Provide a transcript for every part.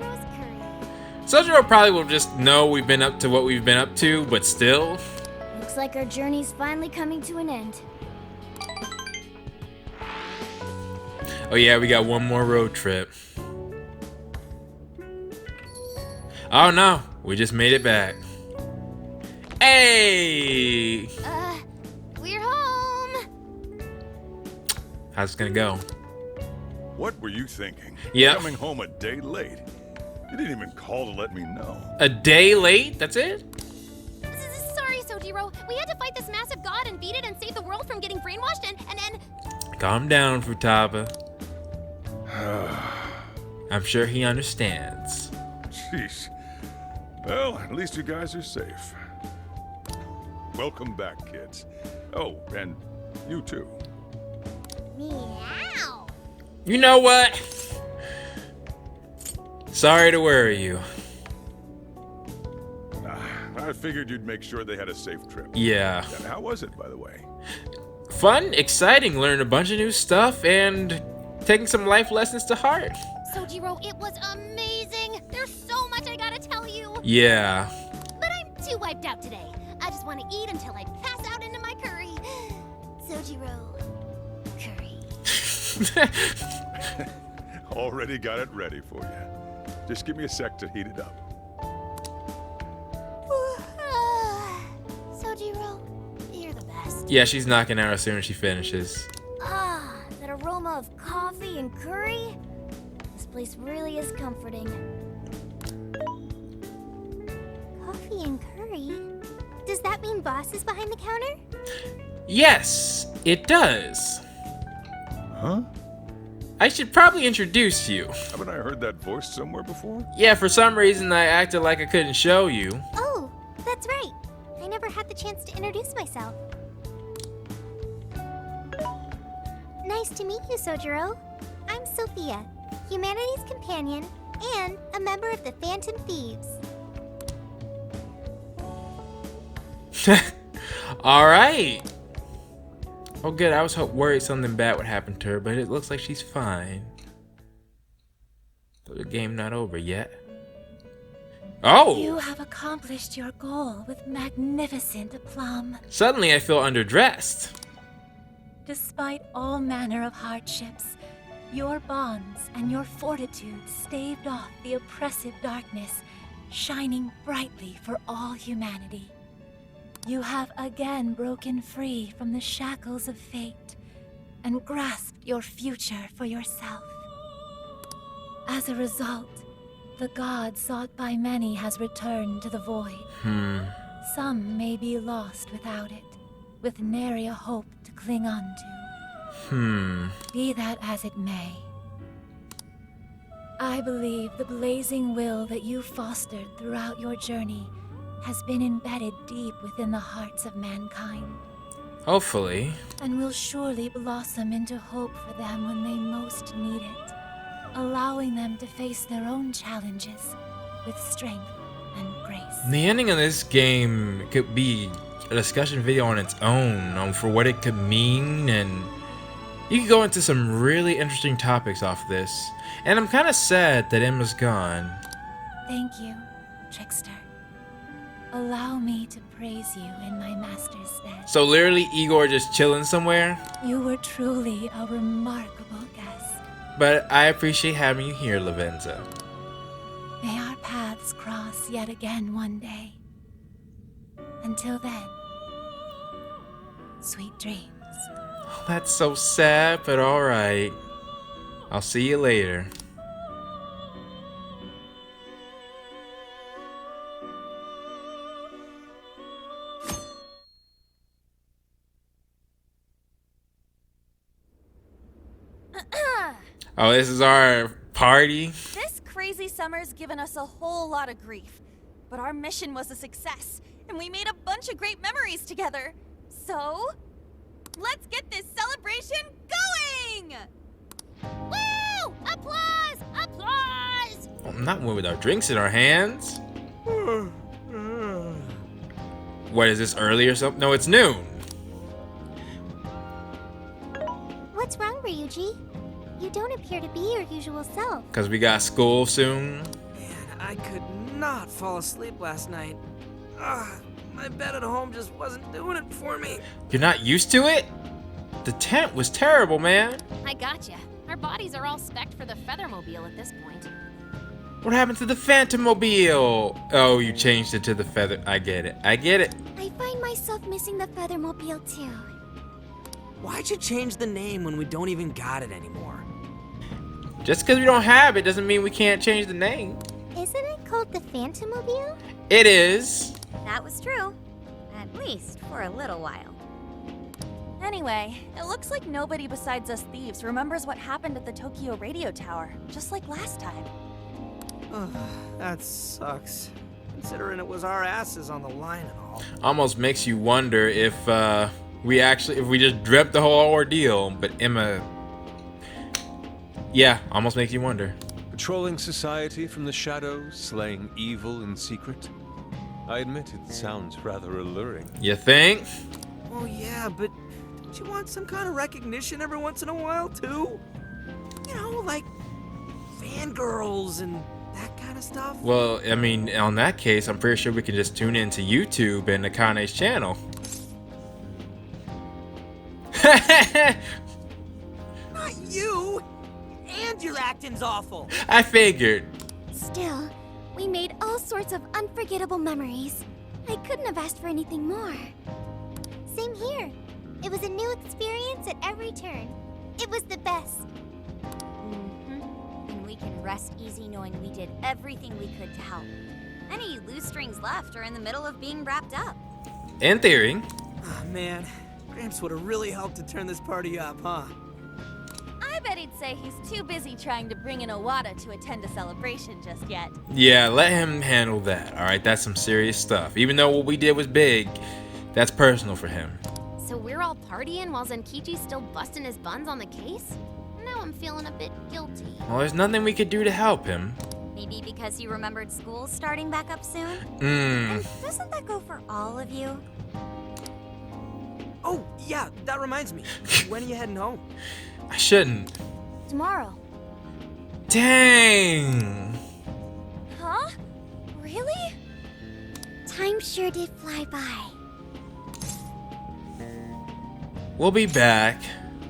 Sojiro's curry. Sojiro probably will just know we've been up to what we've been up to, but still. Looks like our journey's finally coming to an end. Oh yeah, we got one more road trip. Oh no, we just made it back. Hey! We're home! How's it gonna go? What were you thinking? Yep. Coming home a day late. You didn't even call to let me know. A day late? That's it? Sorry, Sojiro. We had to fight this massive god and beat it and save the world from getting brainwashed and Calm down, Futaba. I'm sure he understands. Jeez. Well, at least you guys are safe. Welcome back, kids. Oh, and you too. Meow! You know what? Sorry to worry you. I figured you'd make sure they had a safe trip. Yeah. And how was it, by the way? Fun, exciting, learned a bunch of new stuff, and taking some life lessons to heart. Sojiro, it was amazing! There's so much I gotta tell you! Yeah. But I'm too wiped out today. I just want to eat until I pass out into my curry. Sojiro, curry. Already got it ready for you. Just give me a sec to heat it up. Sojiro, you're the best. Yeah, she's knocking out as soon as she finishes. That aroma of coffee and curry. This place really is comforting. Coffee and curry? Does that mean Boss is behind the counter? Yes, it does. Huh? I should probably introduce you. Haven't I heard that voice somewhere before? Yeah, for some reason I acted like I couldn't show you. Oh, that's right. I never had the chance to introduce myself. Nice to meet you, Sojiro. I'm Sophia, humanity's companion and a member of the Phantom Thieves. Alright. Oh good, I was worried something bad would happen to her, but it looks like she's fine. But the game not over yet. Oh! You have accomplished your goal with magnificent aplomb. Suddenly I feel underdressed. Despite all manner of hardships, your bonds and your fortitude staved off the oppressive darkness, shining brightly for all humanity. You have again broken free from the shackles of fate and grasped your future for yourself. As a result, the god sought by many has returned to the void. Some may be lost without it, with nary a hope to cling on to. Be that as it may, I believe the blazing will that you fostered throughout your journey has been embedded deep within the hearts of mankind. Hopefully. And will surely blossom into hope for them when they most need it, allowing them to face their own challenges with strength and grace. The ending of this game could be a discussion video on its own for what it could mean, and you could go into some really interesting topics off this. And I'm kind of sad that Emma's gone. Thank you, Trickster. Allow me to praise you in my master's stead. So literally Igor just chilling somewhere? You were truly a remarkable guest. But I appreciate having you here, Lavenza. May our paths cross yet again one day. Until then, sweet dreams. Oh, that's so sad, but alright. I'll see you later. Oh, this is our party? This crazy summer's given us a whole lot of grief, but our mission was a success, and we made a bunch of great memories together. So, let's get this celebration going! Woo! Applause! Applause! Well, not with our drinks in our hands. What is this, early or something? No, it's noon. What's wrong, Ryuji? You don't appear to be your usual self. Because we got school soon. I could not fall asleep last night. My bed at home just wasn't doing it for me. You're not used to it? The tent was terrible, man. I gotcha. Our bodies are all spec'd for the Feathermobile at this point. What happened to the Phantommobile? Oh, you changed it to the Feather. I get it. I get it. I find myself missing the Feathermobile too. Why'd you change the name when we don't even got it anymore? Just because we don't have it doesn't mean we can't change the name. Isn't it called the Phantommobile? It is. That was true. At least for a little while. Anyway, it looks like nobody besides us thieves remembers what happened at the Tokyo radio tower, just like last time. That sucks. Considering it was our asses on the line and all. Almost makes you wonder if we just dreamt the whole ordeal. But Emma, yeah, almost makes you wonder. Patrolling society from the shadows, slaying evil in secret. I admit it sounds rather alluring. You think? Oh yeah, but don't you want some kind of recognition every once in a while too? You know, like fangirls and that kind of stuff. Well, I mean, on that case, I'm pretty sure we can just tune into YouTube and Akane's channel. Not you! And your acting's awful! I figured. Still, we made all sorts of unforgettable memories. I couldn't have asked for anything more. Same here. It was a new experience at every turn. It was the best. And we can rest easy knowing we did everything we could to help. Any loose strings left are in the middle of being wrapped up. In theory. Oh man, Gramps would have really helped to turn this party up, huh? I bet he'd say he's too busy trying to bring in Awada to attend a celebration just yet. Yeah, let him handle that. All right, that's some serious stuff. Even though what we did was big, that's personal for him. So we're all partying while Zenkichi's still busting his buns on the case? Now I'm feeling a bit guilty. Well, there's nothing we could do to help him. Maybe because you remembered school starting back up soon? Hmm. Doesn't that go for all of you? Oh, yeah, that reminds me. When are you heading home? I shouldn't. Tomorrow. Dang. Huh? Really? Time sure did fly by. We'll be back.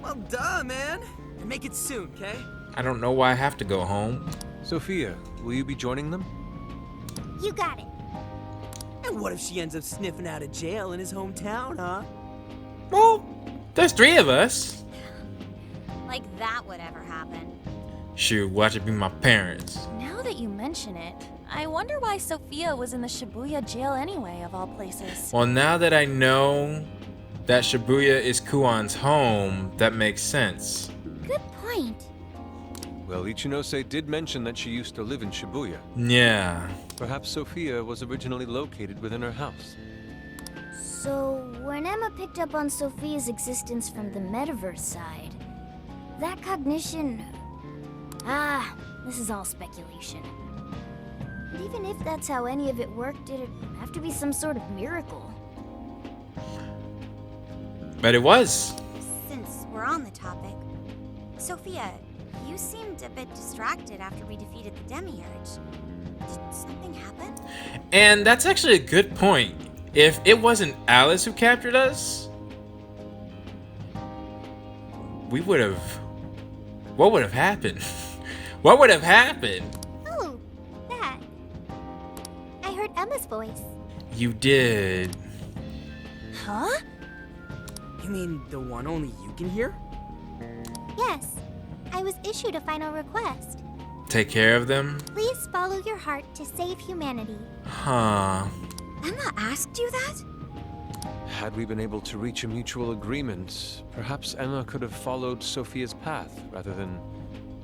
Well, duh, man. And make it soon, okay? I don't know why I have to go home. Sophia, will you be joining them? You got it. And what if she ends up sniffing out of jail in his hometown, huh? Well, there's 3 of us. Like that would ever happen. Shoot, watch it be my parents. Now that you mention it, I wonder why Sophia was in the Shibuya jail anyway, of all places. Well, now that I know that Shibuya is Kuon's home, that makes sense. Good point. Well, Ichinose did mention that she used to live in Shibuya. Yeah. Perhaps Sophia was originally located within her house. So, when Emma picked up on Sophia's existence from the metaverse side, that cognition... this is all speculation. But even if that's how any of it worked, it'd have to be some sort of miracle. But it was. Since we're on the topic, Sophia, you seemed a bit distracted after we defeated the Demiurge. Did something happen? And that's actually a good point. If it wasn't Alice who captured us, we would have... What would have happened? What would have happened? Oh, that. I heard Emma's voice. You did. Huh? You mean the one only you can hear? Yes. I was issued a final request. Take care of them? Please follow your heart to save humanity. Huh. Emma asked you that? Had we been able to reach a mutual agreement, perhaps Emma could have followed Sophia's path rather than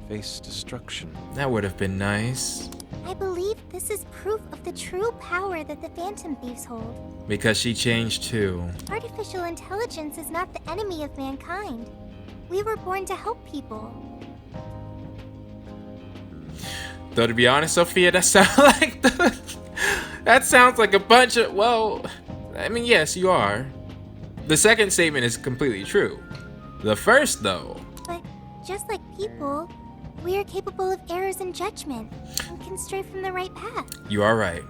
face destruction. That would have been nice. I believe this is proof of the true power that the Phantom Thieves hold. Because she changed too. Artificial intelligence is not the enemy of mankind. We were born to help people. Though to be honest, Sophia, that sounds like that sounds like a bunch of, well, I mean, yes, you are. The second statement is completely true. The first, though. But just like people, We are capable of errors in judgment and can stray from the right path. You are right.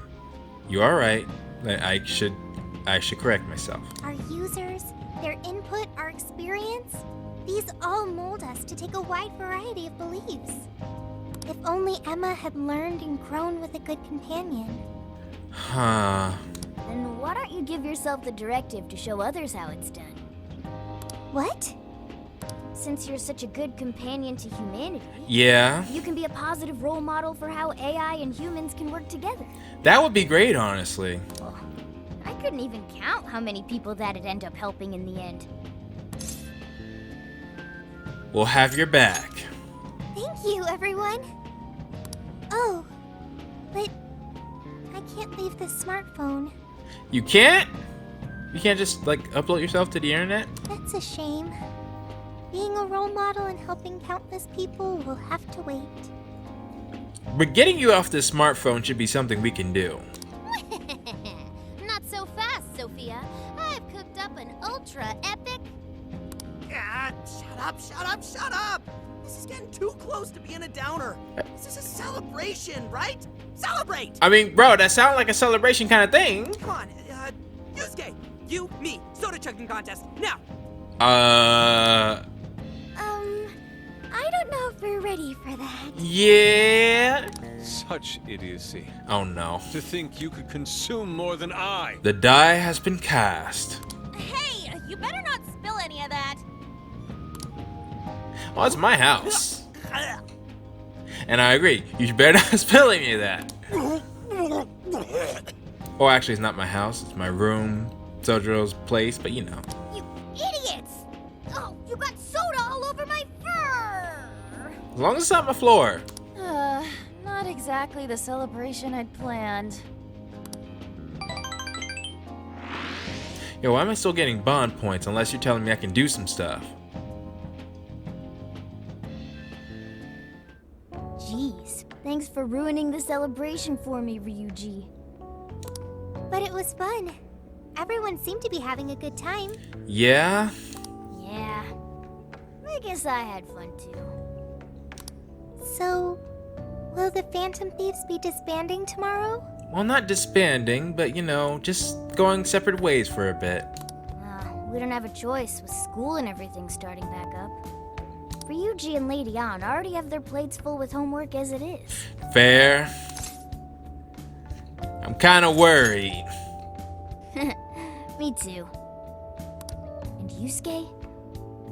You are right. I should correct myself. Our users, their input, our experience, these all mold us to take a wide variety of beliefs. If only Emma had learned and grown with a good companion. Huh. Then why don't you give yourself the directive to show others how it's done? What? Since you're such a good companion to humanity, Yeah. you can be a positive role model for how AI and humans can work together. That would be great, honestly. I couldn't even count how many people that'd end up helping in the end. We'll have your back. Thank you, everyone. Oh, but I can't leave this smartphone. You can't? You can't just, like, upload yourself to the internet? That's a shame. Being a role model and helping countless people will have to wait. But getting you off this smartphone should be something we can do. Not so fast, Sophia. I've cooked up an ultra epic. God, shut up! This is getting too close to being a downer. This is a celebration, right? Celebrate! I mean, bro, that sounds like a celebration kind of thing. Come on, Yusuke, you, me, soda chugging contest, now! I don't know if we're ready for that. Yeah. Such idiocy. Oh no. To think you could consume more than I. The die has been cast. Hey, you better not spill any of that. Well, it's my house. And I agree. You better not spill any of that. Well, actually, it's not my house. It's my room. Sojo's place, but you know. You idiots! Oh, you got soda all over my fur! As long as it's not my floor. Not exactly the celebration I'd planned. Yo, why am I still getting bond points unless you're telling me I can do some stuff? Jeez, thanks for ruining the celebration for me, Ryuji. But it was fun. Everyone seemed to be having a good time. Yeah? Yeah, I guess I had fun too. So, will the Phantom Thieves be disbanding tomorrow? Well, not disbanding, but you know, just going separate ways for a bit. We don't have a choice with school and everything starting back up. Ryuji and Lady Ann already have their plates full with homework as it is. Fair. I'm kind of worried. Me too. And Yusuke?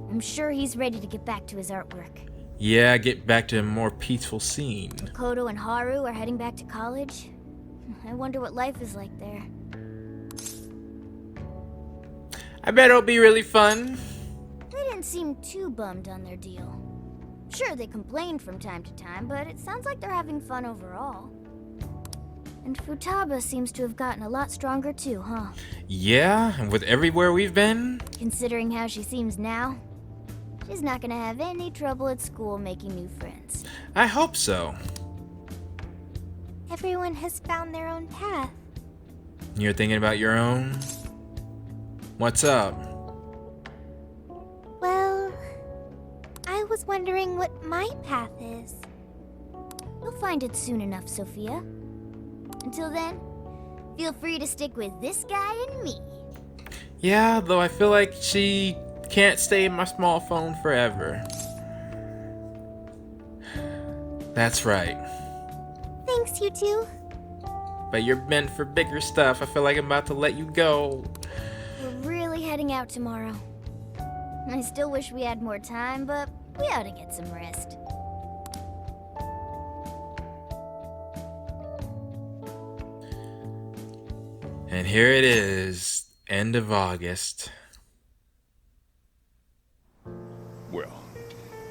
I'm sure he's ready to get back to his artwork. Yeah, get back to a more peaceful scene. Koto and Haru are heading back to college. I wonder what life is like there. I bet it'll be really fun. They didn't seem too bummed on their deal. Sure, they complained from time to time, but it sounds like they're having fun overall. And Futaba seems to have gotten a lot stronger too, huh? Yeah, and with everywhere we've been. Considering how she seems now, she's not gonna have any trouble at school making new friends. I hope so. Everyone has found their own path. You're thinking about your own? What's up? Well, I was wondering what my path is. You'll find it soon enough, Sophia. Until then, feel free to stick with this guy and me. Yeah, though I feel like she can't stay in my small phone forever. That's right. Thanks, you two. But you're meant for bigger stuff. I feel like I'm about to let you go. We're really heading out tomorrow. I still wish we had more time, but we ought to get some rest. And here it is, end of August. Well,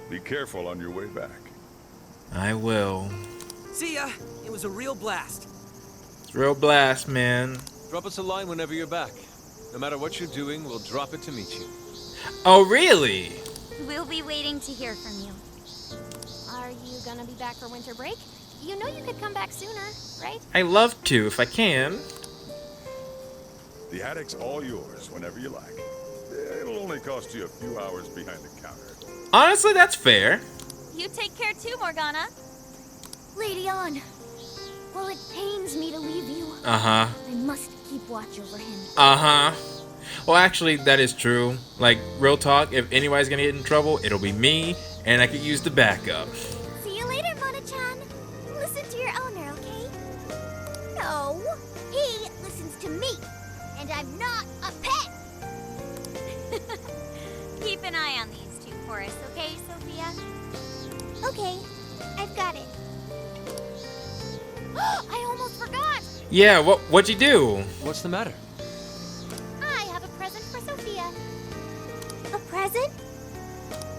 be careful on your way back. I will. See ya. It was a real blast. It's real blast, man. Drop us a line whenever you're back. No matter what you're doing, we'll drop it to meet you. Oh, really? We'll be waiting to hear from you. Are you gonna be back for winter break? You know you could come back sooner, right? I love to if I can. The attic's all yours whenever you like. It'll only cost you a few hours behind the counter. Honestly, that's fair. You take care too, Morgana. Lady On, while it pains me to leave you, Uh-huh. I must keep watch over him. Uh-huh. Well, actually, that is true. Like, real talk, if anybody's gonna get in trouble, it'll be me, and I could use the backup. See you later, Mona-chan. Listen to your owner, okay? No, he listens to me, and I'm not a pet. Keep an eye on these two for us, okay, Sophia? Okay, I've got it. I almost forgot. Yeah, what'd you do? What's the matter? I have a present for Sophia. A present?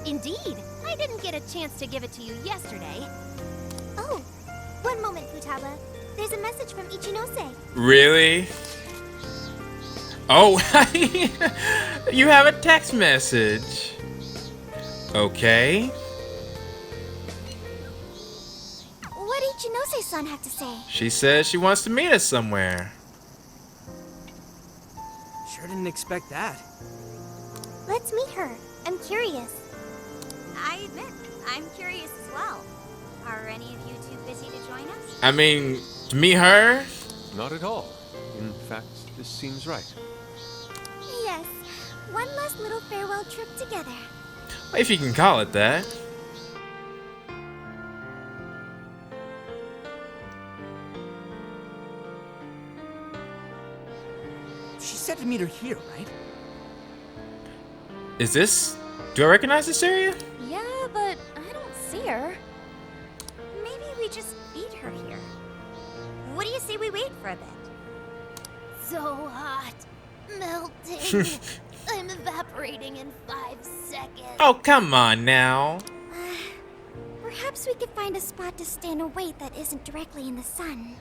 Indeed. I didn't get a chance to give it to you yesterday. Oh, one moment, Futaba. There's a message from Ichinose. Really? Oh, you have a text message. Okay. What did Ichinose-san have to say? She says she wants to meet us somewhere. Sure didn't expect that. Let's meet her. I'm curious. I admit, I'm curious as well. Are any of you too busy to join us? I mean, to meet her? Not at all. In fact, this seems right. Yes, one last little farewell trip together. If you can call it that. She said to meet her here, right? Is this... Do I recognize this area? Yeah, but I don't see her. Maybe we just meet her here. What do you say we wait for a bit? So hot. Melting. I'm evaporating in 5 seconds. Oh, come on now. Perhaps we could find a spot to stand and wait that isn't directly in the sun.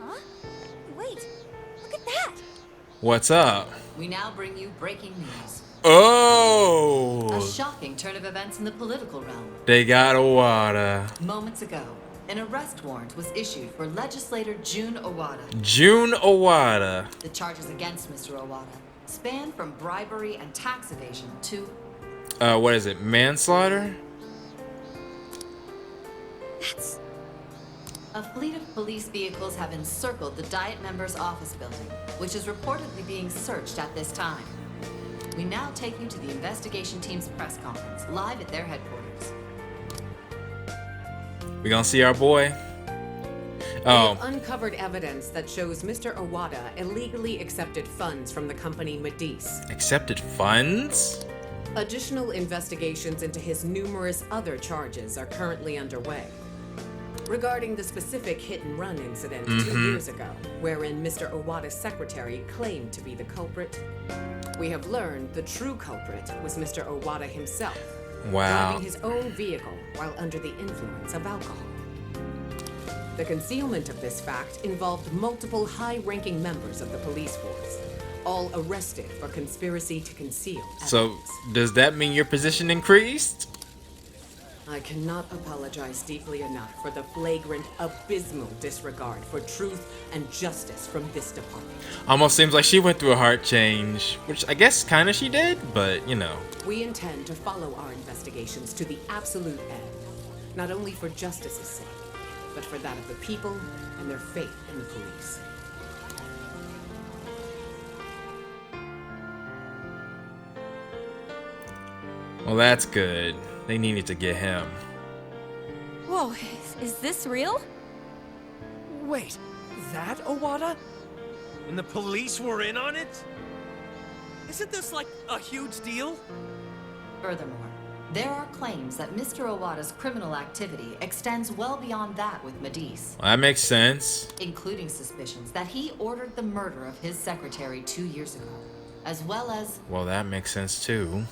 Huh? Wait, look at that! What's up? We now bring you breaking news. A Oh! shocking turn of events in the political realm. They got Awada. Moments ago, an arrest warrant was issued for legislator June Awada. June Awada. The charges against Mr. Awada span from bribery and tax evasion to What is it? Manslaughter? That's... a fleet of police vehicles have encircled the Diet members' office building, which is reportedly being searched at this time. We now take you to the investigation team's press conference, live at their headquarters. We gonna see our boy? We have Oh, uncovered evidence that shows Mr. Awada illegally accepted funds from the company Medice. accepted funds? Additional investigations into his numerous other charges are currently underway. Regarding the specific hit-and-run incident 2 years ago, wherein Mr. Awada's secretary claimed to be the culprit, we have learned the true culprit was Mr. Awada himself, Wow. driving his own vehicle while under the influence of alcohol. The concealment of this fact involved multiple high-ranking members of the police force, all arrested for conspiracy to conceal So, evidence. does that mean your position increased? I cannot apologize deeply enough for the flagrant, abysmal disregard for truth and justice from this department. Almost seems like she went through a heart change, which I guess kinda she did, but you know. We intend to follow our investigations to the absolute end, not only for justice's sake, but for that of the people and their faith in the police. Well, that's good. They needed to get him. Whoa, is this real? Wait, that Awada? And the police were in on it? Isn't this like a huge deal? Furthermore, there are claims that Mr. Awada's criminal activity extends well beyond that with Medice, Well, that makes sense. including suspicions that he ordered the murder of his secretary 2 years ago, as well as Well, that makes sense too.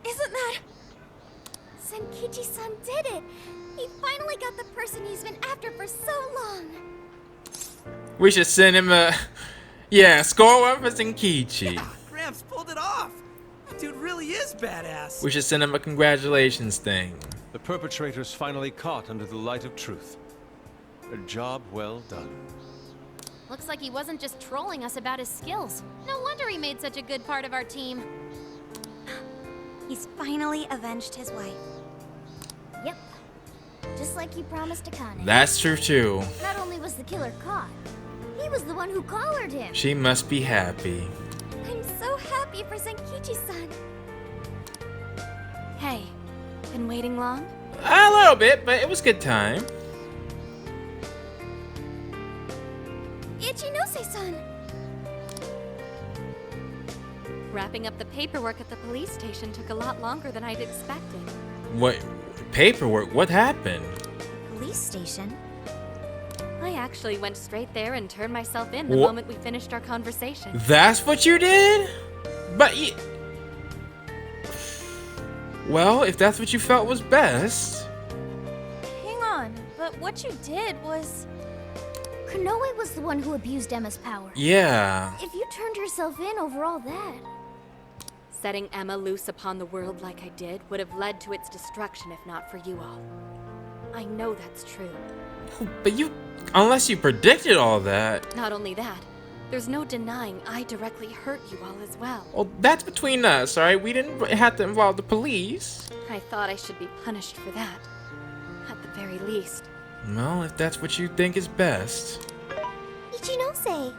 Isn't that... Senkichi-san did it! He finally got the person he's been after for so long! We should send him a... Yeah, score one for Senkichi. Yeah, Gramps pulled it off! That dude really is badass! We should send him a congratulations thing. The perpetrators finally caught under the light of truth. A job well done. Looks like he wasn't just trolling us about his skills. No wonder he made such a good part of our team. He's finally avenged his wife. Yep. Just like you promised Akane. That's true too. Not only was the killer caught, he was the one who collared him. She must be happy. I'm so happy for Senkichi-san. Hey, been waiting long? A little bit, but it was good time. Ichinose-san. Wrapping up the paperwork at the police station took a lot longer than I'd expected. What paperwork? What happened? Police station? I actually went straight there and turned myself in the Wha- moment we finished our conversation. That's what you did? But well, if that's what you felt was best. Hang on, but what you did was... Konoe was the one who abused Emma's power. Yeah. If you turned yourself in over all that, Setting Emma loose upon the world like I did would have led to its destruction if not for you all. I know that's true. But unless you predicted all that. Not only that, there's no denying I directly hurt you all as well. Well, that's between us, alright? We didn't have to involve the police. I thought I should be punished for that. At the very least. Well, if that's what you think is best. Ichinose.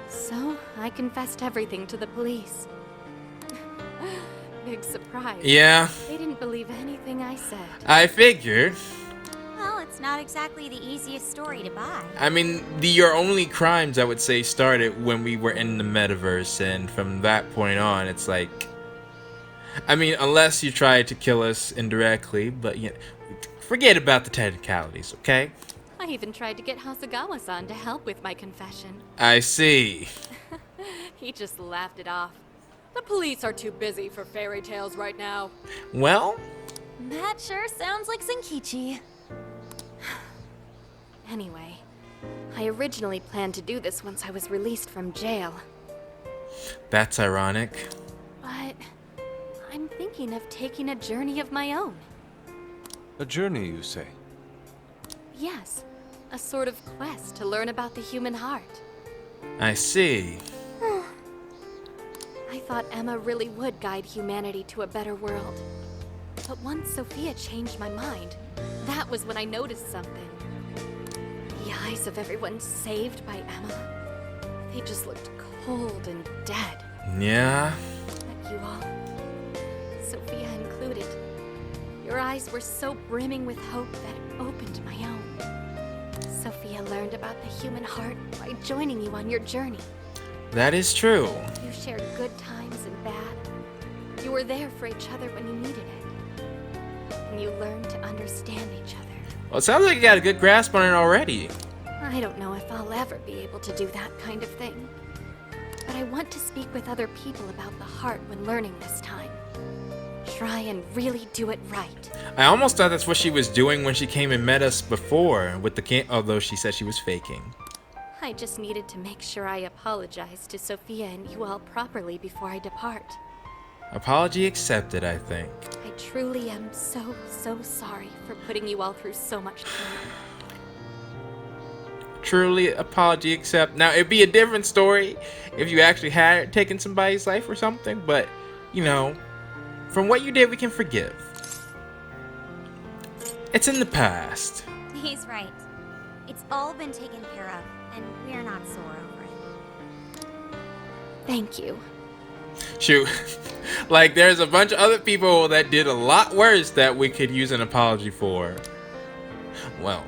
So, I confessed everything to the police. Big surprise. Yeah, They didn't believe anything I said. I figured. Well, it's not exactly the easiest story to buy. I mean, your only crimes, I would say, started when we were in the metaverse, and from that point on, it's like... I mean, unless you tried to kill us indirectly, but forget about the technicalities, okay? I even tried to get Hasagawa-san to help with my confession. I see. He just laughed it off. The police are too busy for fairy tales right now. Well, That sure sounds like Senkichi. Anyway, I originally planned to do this once I was released from jail. that's ironic. But I'm thinking of taking a journey of my own. A journey, you say? Yes, a sort of quest to learn about the human heart. I see. I thought Emma really would guide humanity to a better world. But once Sophia changed my mind, that was when I noticed something. The eyes of everyone saved by Emma, they just looked cold and dead. Yeah? But you all, Sophia included, your eyes were so brimming with hope that it opened my own. Sophia learned about the human heart by joining you on your journey. That is true. You shared good times and bad. You were there for each other when you needed it. And you learned to understand each other. Well, it sounds like you got a good grasp on it already. I don't know if I'll ever be able to do that kind of thing. But I want to speak with other people about the heart when learning this time. Try and really do it right. I almost thought that's what she was doing when she came and met us before with the although she said she was faking. I just needed to make sure I apologized to Sophia and you all properly before I depart. Apology accepted, I think. I truly am so sorry for putting you all through so much pain. Truly, apology accept. Now, it'd be a different story if you actually had taken somebody's life or something, but, from what you did, we can forgive. It's in the past. He's right. It's all been taken care of, and we're not sore over it. Thank you. Shoot. Like, there's a bunch of other people that did a lot worse that we could use an apology for. Well.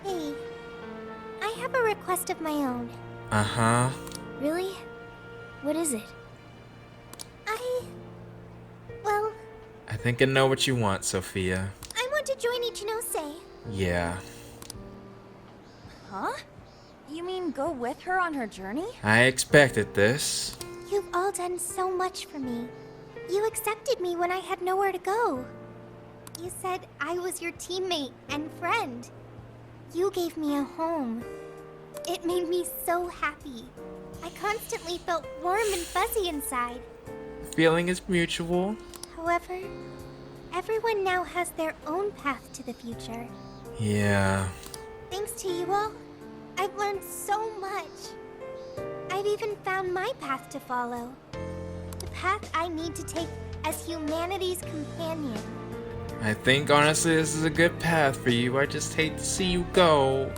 Hey, I have a request of my own. Uh-huh. really? What is it? Well, I think I know what you want, Sophia. I want to join Ichinose. Yeah. Huh? You mean go with her on her journey? I expected this. You've all done so much for me. You accepted me when I had nowhere to go. You said I was your teammate and friend. You gave me a home. It made me so happy. I constantly felt warm and fuzzy inside. Feeling is mutual. However, everyone now has their own path to the future. Yeah. Thanks to you all, I've learned so much. I've even found my path to follow. The path I need to take as humanity's companion. I think honestly this is a good path for you. I just hate to see you go.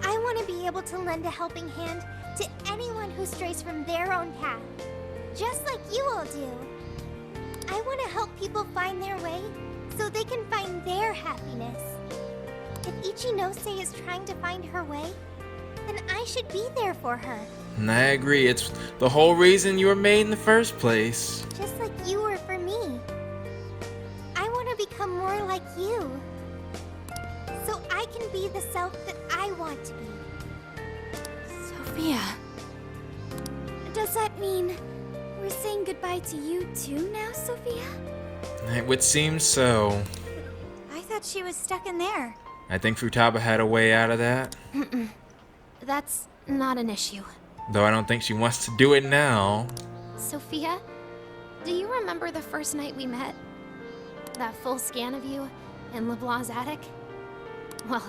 I want to be able to lend a helping hand to anyone who strays from their own path, just like you all do. I want to help people find their way so they can find their happiness. If Ichinose is trying to find her way, then I should be there for her. And I agree, it's the whole reason you were made in the first place. Just like you were for me. I want to become more like you, so I can be the self that I want to be. Sophia. Does that mean we're saying goodbye to you too now, Sophia? It would seem so. I thought she was stuck in there. I think Futaba had a way out of that. That's not an issue. Though I don't think she wants to do it now. Sophia, do you remember the first night we met? That full scan of you in LeBlanc's attic? Well,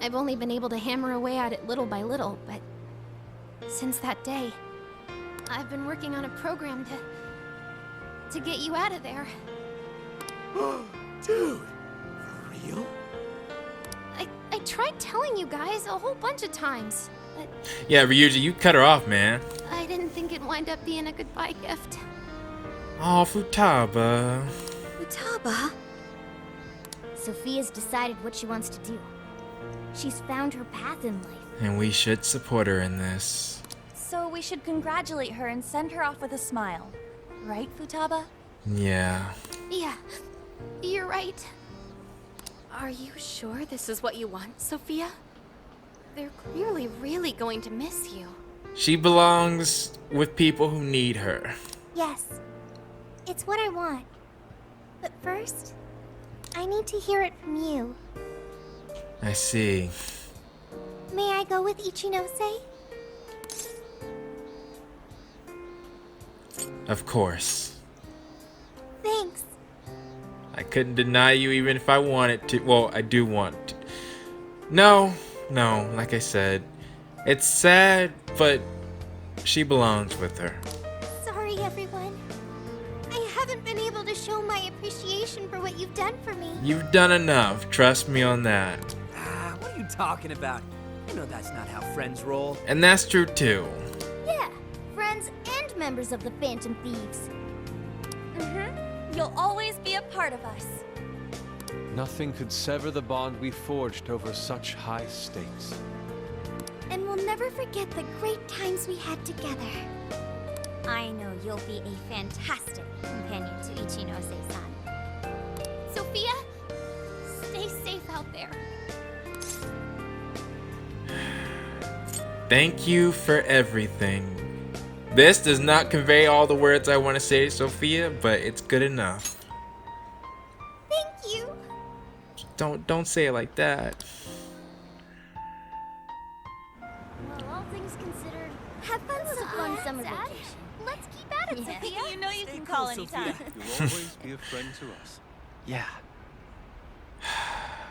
I've only been able to hammer away at it little by little, but since that day, I've been working on a program to get you out of there. Dude, for real? I tried telling you guys a whole bunch of times, but Yeah, Ryuji, you cut her off, man. I didn't think it'd wind up being a goodbye gift. Oh, Futaba. Futaba? Sophia's decided what she wants to do. She's found her path in life. And we should support her in this. So we should congratulate her and send her off with a smile. Right, Futaba? Yeah. Yeah, you're right. Are you sure this is what you want, Sophia? They're clearly really going to miss you. She belongs with people who need her. Yes, it's what I want. But first, I need to hear it from you. I see. May I go with Ichinose? Of course. Thanks. I couldn't deny you even if I wanted to. Well, I do want to. No, like I said. It's sad, but she belongs with her. Sorry, everyone. I haven't been able to show my appreciation for what you've done for me. You've done enough, trust me on that. What are you talking about? You know that's not how friends roll. And that's true too. Yeah, friends and members of the Phantom Thieves. You'll always be a part of us. Nothing could sever the bond we forged over such high stakes. And we'll never forget the great times we had together. I know you'll be a fantastic companion to Ichinose-san. Sophia, stay safe out there. Thank you for everything. This does not convey all the words I want to say to Sophia, but it's good enough. Thank you. Don't say it like that. Well, all things considered, Have fun, it was a Sophia. fun summer Dad. vacation. Let's keep at it, Sophia. You know you Stay can cool, call Sophia. anytime. You'll always be a friend to us. Yeah.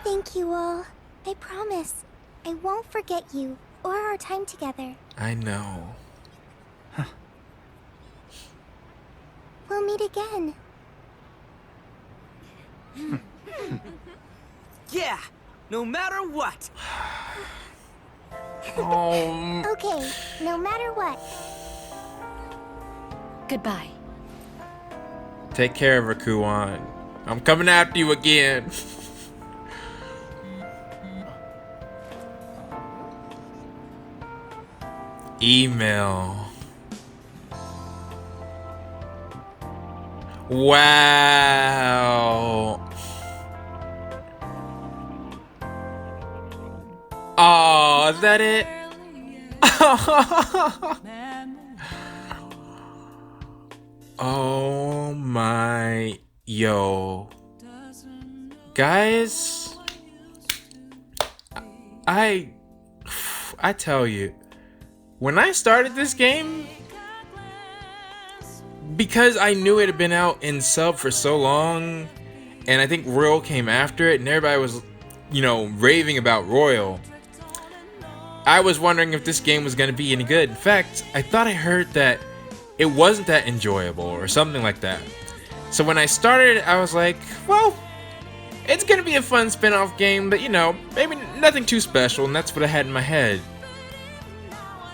Thank you all. I promise. I won't forget you or our time together. I know. We'll meet again. Yeah, no matter what. Okay, no matter what. Goodbye. Take care of her, Kuan. I'm coming after you again. Email. Wow. Oh, is that it? Oh my, yo. Guys, I tell you, when I started this game, because I knew it had been out in sub for so long, and I think Royal came after it, and everybody was, you know, raving about Royal, I was wondering if this game was going to be any good. In fact, I thought I heard that it wasn't that enjoyable or something like that. So when I started, I was like, well, it's gonna be a fun spin-off game, but you know, maybe nothing too special, and that's what I had in my head.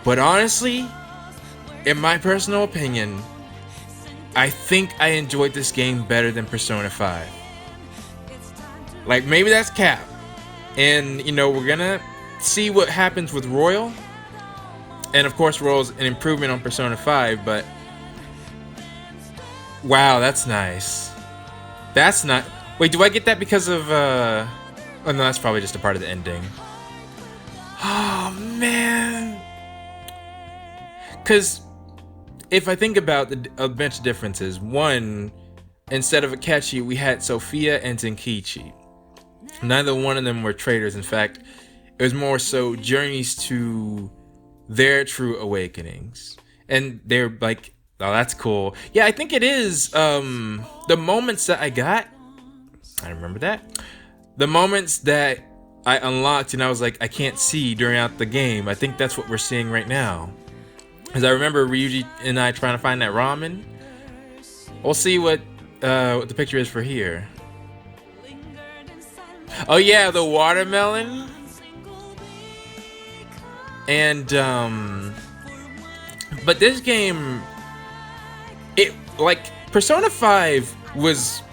But honestly, in my personal opinion, I think I enjoyed this game better than Persona 5. Like, maybe that's cap. And, you know, we're gonna see what happens with Royal. And of course, Royal's an improvement on Persona 5, but wow, that's nice. That's not... Wait, do I get that because of, Oh, no, that's probably just a part of the ending. Oh, man. Because if I think about a bunch of differences, one, instead of Akechi, we had Sophia and Zenkichi. Neither one of them were traitors. In fact, it was more so journeys to their true awakenings. And they're like, oh, that's cool. Yeah, I think it is. The moments that I got, I remember that. The moments that I unlocked and I was like, I can't see throughout the game. I think that's what we're seeing right now. Because I remember Ryuji and I trying to find that ramen. We'll see what the picture is for here. Oh yeah, the watermelon. And but this game, it like Persona 5 was,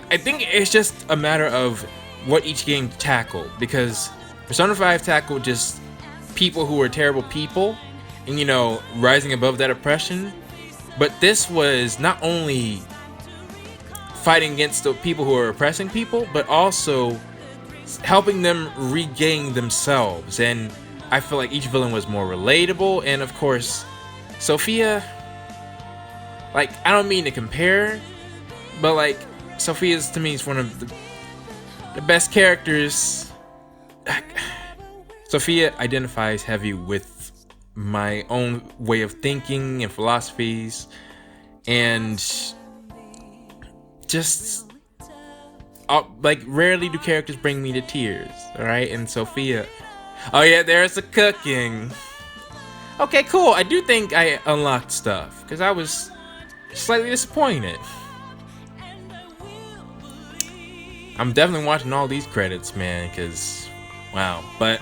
I think it's just a matter of what each game tackled, because Persona 5 tackled just people who were terrible people and, you know, rising above that oppression. But this was not only fighting against the people who are oppressing people, but also helping them regain themselves. And I feel like each villain was more relatable. And of course, Sophia, like, I don't mean to compare, but like, Sophia's to me is one of the best characters. Sophia identifies heavy with my own way of thinking and philosophies, and just like, rarely do characters bring me to tears. All right, and Sophia, oh yeah, there's the cooking. Okay, cool. I do think I unlocked stuff because I was slightly disappointed. I'm definitely watching all these credits, man, because wow. But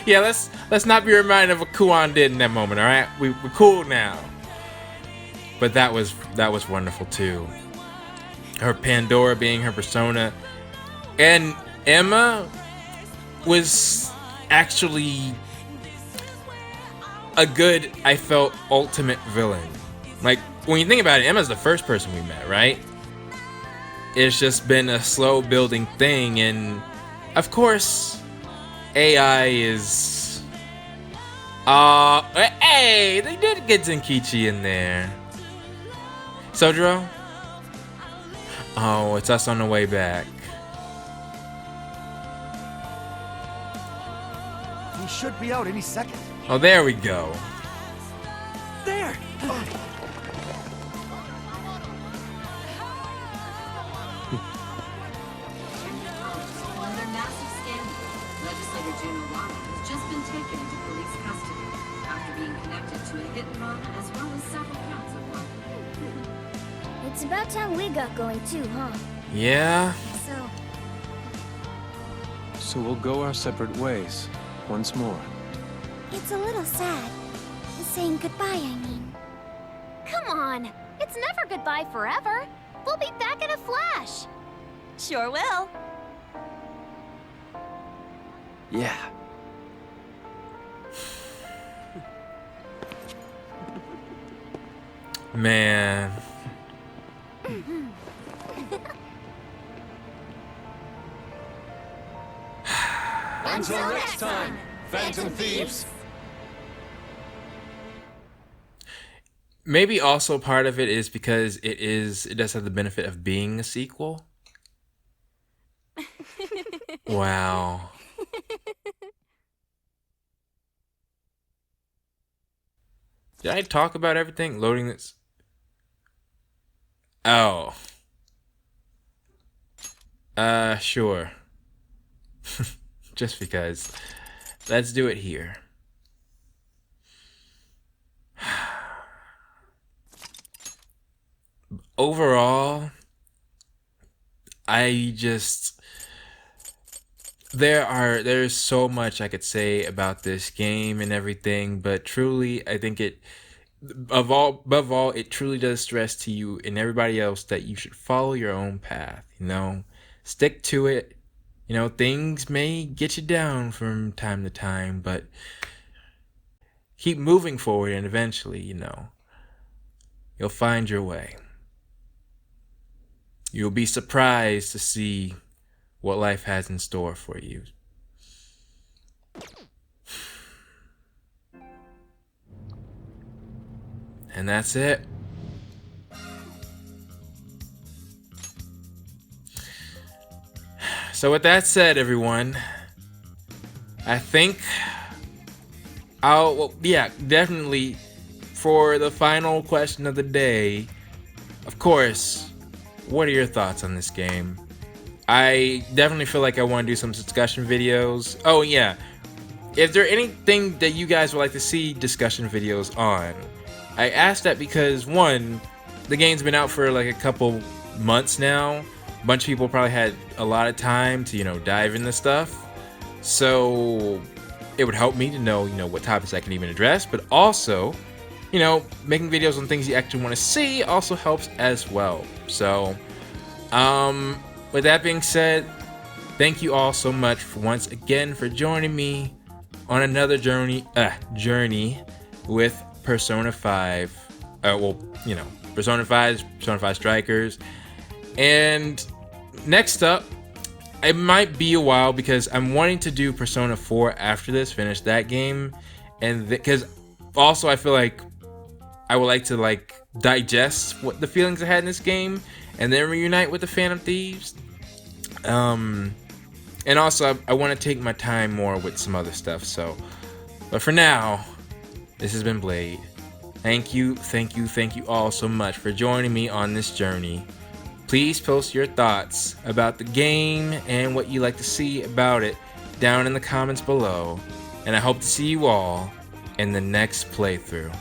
yeah, let's not be reminded of what Kuan did in that moment. All right, we're cool now. But that was wonderful too. Her Pandora being her persona, and Emma was actually a good, I felt, ultimate villain. Like, when you think about it, Emma's the first person we met, right? It's just been a slow building thing, and of course, AI is... hey, they did get Zenkichi in there. Sojiro? Oh, it's us on the way back. He should be out any second. Oh, there we go. There! Another massive scandal. Legislator June Awada has just been taken into police custody after being connected to a hit and run as well as several counts of murder. It's about time we got going too, huh? Yeah. So we'll go our separate ways once more. It's a little sad. Saying goodbye, I mean. Come on! It's never goodbye forever! We'll be back in a flash! Sure will. Yeah. Man. Until next time, Phantom Thieves! Maybe also part of it is because it does have the benefit of being a sequel. Wow. Did I talk about everything? Loading this. Oh. Sure. Just because. Let's do it here. overall, I just there's so much I could say about this game and everything, but truly I think it above all it truly does stress to you and everybody else that you should follow your own path, stick to it. Things may get you down from time to time, but keep moving forward and eventually, you'll find your way. You'll be surprised to see what life has in store for you. And that's it. So with that said, everyone, I think definitely for the final question of the day, of course, what are your thoughts on this game? I definitely feel like I want to do some discussion videos. Oh yeah, if there anything that you guys would like to see discussion videos on, I asked that because one, the game's been out for like a couple months now. A bunch of people probably had a lot of time to, dive into stuff. So it would help me to know, what topics I can even address. But also, making videos on things you actually want to see also helps as well. So, with that being said, thank you all so much once again for joining me on another journey with Persona 5. Persona 5, Persona 5 Strikers. And next up, it might be a while because I'm wanting to do Persona 4 after this, finish that game. And because also I feel like I would like to digest what the feelings I had in this game and then reunite with the Phantom Thieves. And also I want to take my time more with some other stuff. But for now, this has been Blade. Thank you all so much for joining me on this journey. Please post your thoughts about the game and what you like to see about it down in the comments below. And I hope to see you all in the next playthrough.